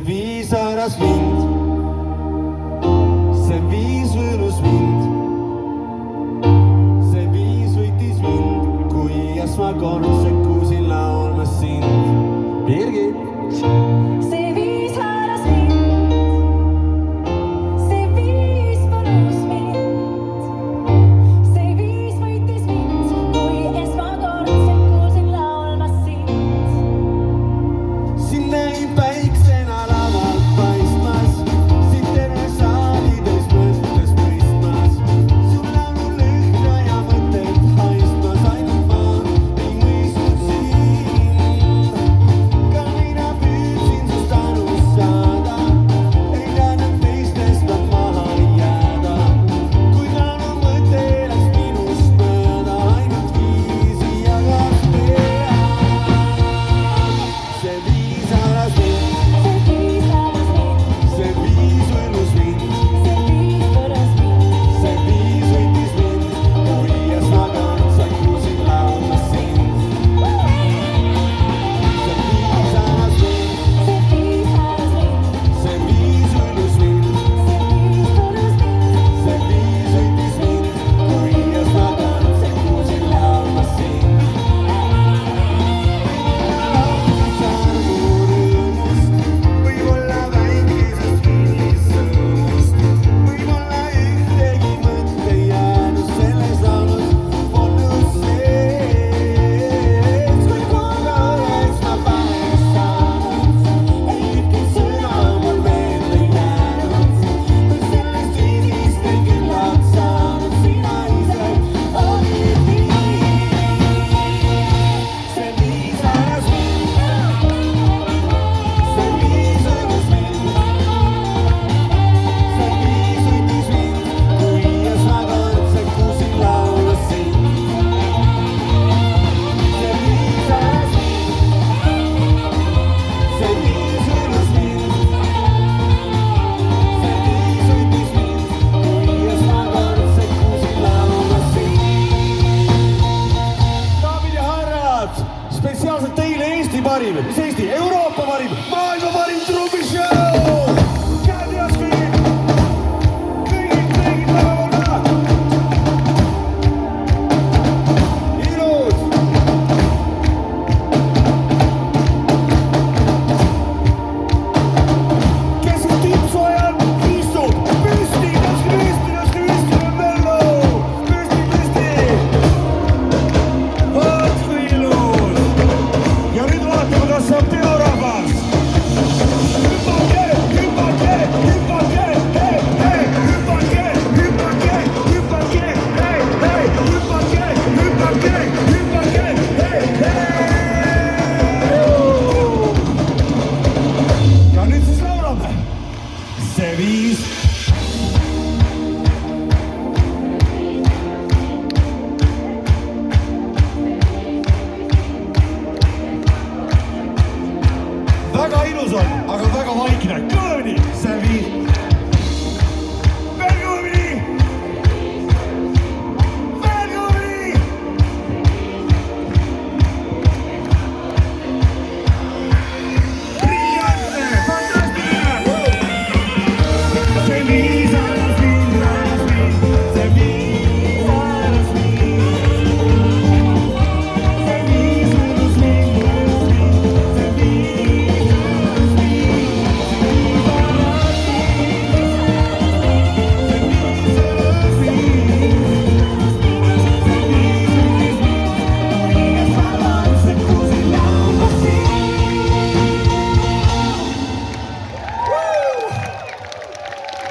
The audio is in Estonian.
viis äras mind, see viis võõrus mind, see viis võitis mind, kui esmakord sekkusin laulma sind. Birgit. See viis haaras mind, see viis võlus mind, see viis võitis mind, kui esmakord sekkusin laulma sind. Sind nägin päiksena lavalt paistmas, sind terve saali täis mõttes mõistmas. Sul laulul lõhna ja mõtted haistmas, ainult ma ei mõistnud sind. Ka mina püüdsin sust aru saada, ei tahtnud teistest nad maha jääda. Kuid laulu mõte läks minust mööda, ainult viisi jagas pead. See viis äras mind, See viis haaras mind, see viis võlus mind, see viis võlus mind, see viis võitis mind, kui esmakord sekkusin laulma sind. See viis äras mind, see viis haaras mind, see viis võlus mind, see viis võlus mind, see viis võitis mind, kui esmakord sekkusin laulma sind. Võib-olla väikesest kinnisõõmust, võib-olla ühtegi mõtte jäänud selles laulus polnud sees. Kui korra oleks ma parem saanud, ei ükski sõna mul meelde jäänud. Kuid sellest viisist ei küllalt saanud, sina ise olid nii. See viis äras mind, see viis õigus mind, see viis võitis mind, kui esmakord sekkusin laulma sind. See viis äras mind, see viis õigus mind, see viis võitis mind, kui esmakord sekkusin laulma sind. Daamid ja härrad, spetsiaalselt teile Eesti parim, mis Eesti, Euroopa parim, maailma parim trummishow! Käed üles kõigil! Kõigil päevakorda! Ilus! Kes siin tipsu ajal istub? Püsti, laske on mellu! Püsti! Vaat kui ilus! Ja nüüd vaatame, kas saab peorahvas! Hüppake, hüppake, hüppake, hei, hei, hüppake, hüppake, hüppake, hei, hei, hüppake, hüppake, hüppake, hei, hei! Ja nüüd siis laulame. See viis